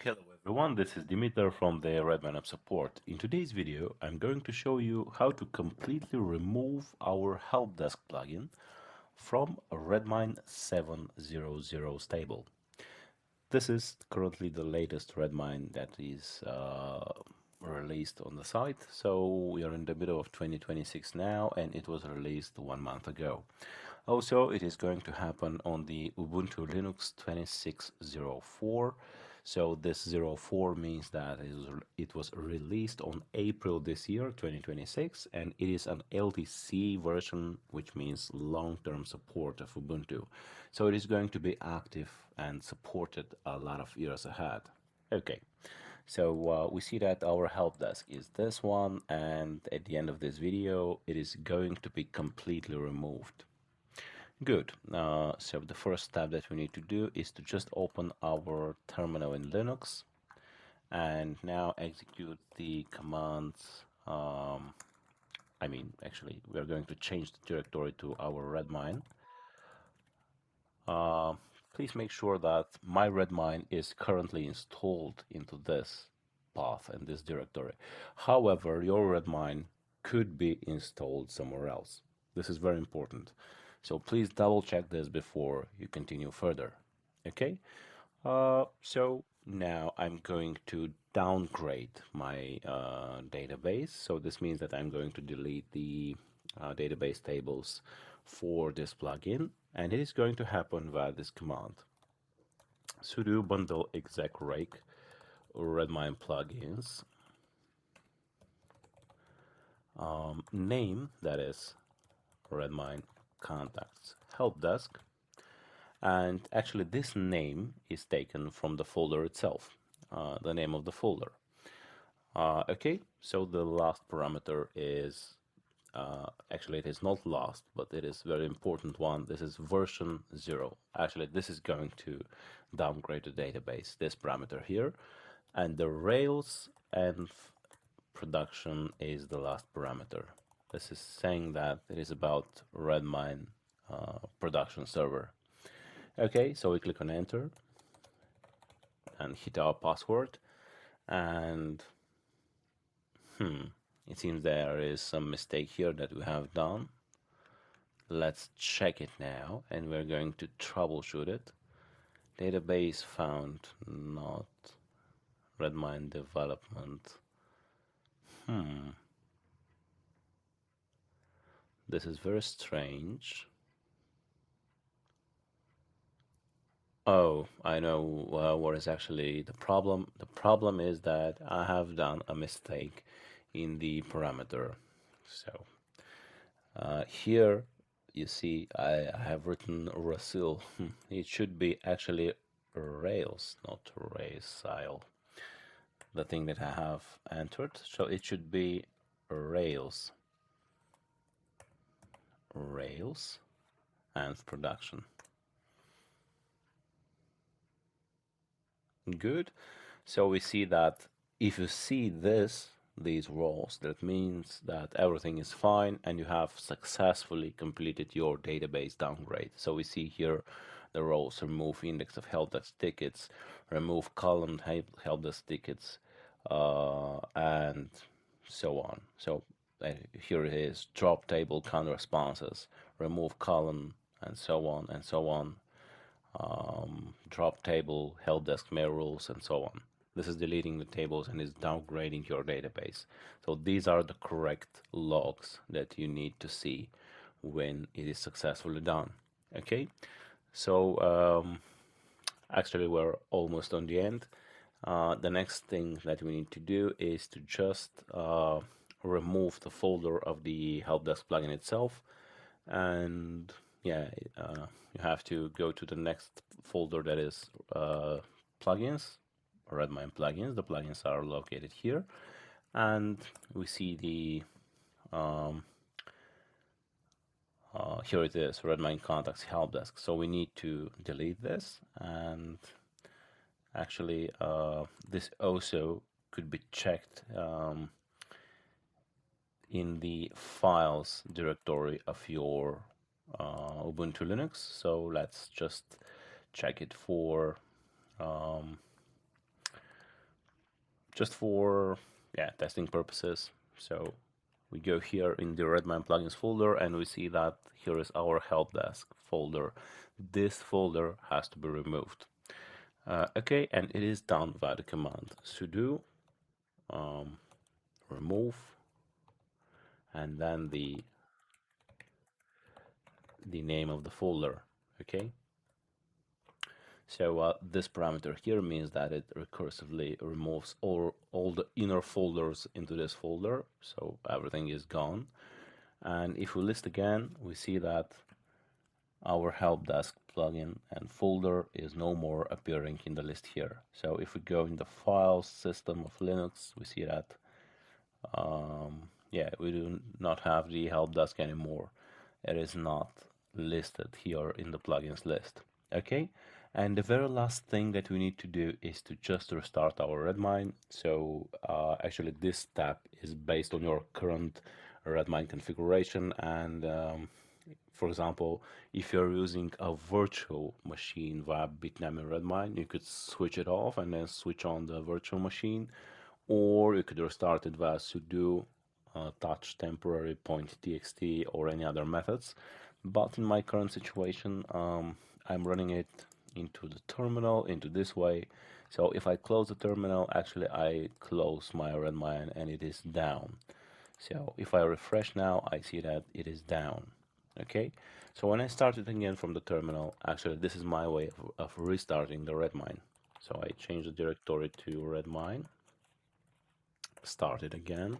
Hello everyone, this is Dimitar from the RedmineUP support. In today's video, I'm going to show you how to completely remove our Helpdesk plugin from a Redmine 7.0.0 stable. This is currently the latest Redmine that is released on the site. So we are in the middle of 2026 now, and it was released 1 month ago. Also, it is going to happen on the Ubuntu Linux 26.04. So this 04 means that it was released on April this year, 2026, and it is an LTC version, which means long-term support of Ubuntu. So it is going to be active and supported a lot of years ahead. Okay, so we see that our help desk is this one, and at the end of this video, it is going to be completely removed. Good. So the first step that we need to do is to just open our terminal in Linux and now execute the commands. Actually, we are going to change the directory to our Redmine. Please make sure that my Redmine is currently installed into this path and this directory. However, your Redmine could be installed somewhere else. This is very important. So please double check this before you continue further. Okay? So now I'm going to downgrade my database. So this means that I'm going to delete the database tables for this plugin, and it is going to happen via this command: sudo bundle exec rake Redmine plugins, name, that is Redmine contacts helpdesk, and actually this name is taken from the folder itself, the name of the folder. Okay, so the last parameter is actually it is not last, but it is very important one. This is version 0. Actually, this is going to downgrade the database, this parameter here, and the Rails and production is the last parameter. This is saying that it is about Redmine production server. Okay, so we click on enter and hit our password, and it seems there is some mistake here that we have done. Let's check it now, and we're going to troubleshoot it. Database found not Redmine development. This is very strange. Oh, I know what is actually the problem. The problem is that I have done a mistake in the parameter. So here you see I have written Rasil. It should be actually Rails, not Rail. The thing that I have entered. So it should be Rails. Rails and production. Good. So we see that if you see these rows, that means that everything is fine and you have successfully completed your database downgrade. So we see here the rows: remove index of helpdesk tickets, remove column helpdesk tickets, and so on. So here it is: drop table count responses, remove column, and so on and so on. Drop table, helpdesk mail rules, and so on. This is deleting the tables and is downgrading your database. So these are the correct logs that you need to see when it is successfully done. Okay, so actually we're almost on the end. The next thing that we need to do is to just remove the folder of the helpdesk plugin itself, and yeah, you have to go to the next folder, that is plugins, Redmine plugins. The plugins are located here, and we see the here it is, Redmine contacts helpdesk. So we need to delete this, and actually this also could be checked in the files directory of your Ubuntu Linux. So let's just check it for just for testing purposes. So we go here in the Redmine plugins folder and we see that here is our helpdesk folder. This folder has to be removed. Okay, and it is done via the command sudo remove and then the name of the folder. Okay, so this parameter here means that it recursively removes all the inner folders into this folder, so everything is gone. And if we list again, we see that our helpdesk plugin and folder is no more appearing in the list here. So if we go in the files system of Linux, we see that we do not have the helpdesk anymore. It is not listed here in the plugins list. Okay, and the very last thing that we need to do is to just restart our Redmine. So actually this step is based on your current Redmine configuration, and for example, if you're using a virtual machine via Bitnami Redmine, you could switch it off and then switch on the virtual machine, or you could restart it via sudo touch temporary point.txt or any other methods. But in my current situation, I'm running it into the terminal, into this way. So if I close the terminal, actually I close my Redmine and it is down. So if I refresh now, I see that it is down. Okay, so when I start it again from the terminal, actually this is my way of restarting the Redmine. So I change the directory to Redmine, start it again.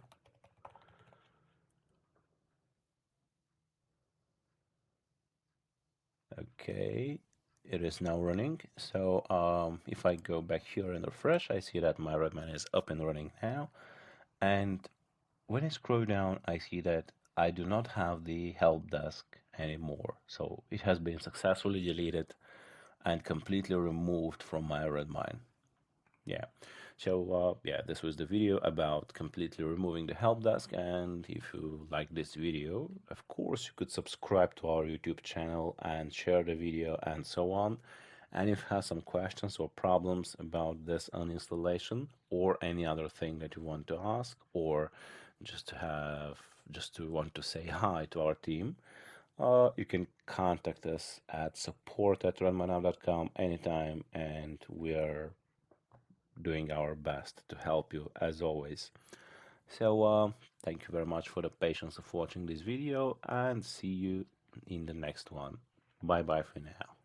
Okay, it is now running. So if I go back here and refresh, I see that my Redmine is up and running now. And when I scroll down, I see that I do not have the help desk anymore. So it has been successfully deleted and completely removed from my Redmine. Yeah. So this was the video about completely removing the help desk. And if you like this video, of course, you could subscribe to our YouTube channel and share the video and so on. And if you have some questions or problems about this uninstallation or any other thing that you want to ask, or just to want to say hi to our team, you can contact us at support@redmineup.com anytime, and we are doing our best to help you as always. So thank you very much for the patience of watching this video, and see you in the next one. Bye bye for now.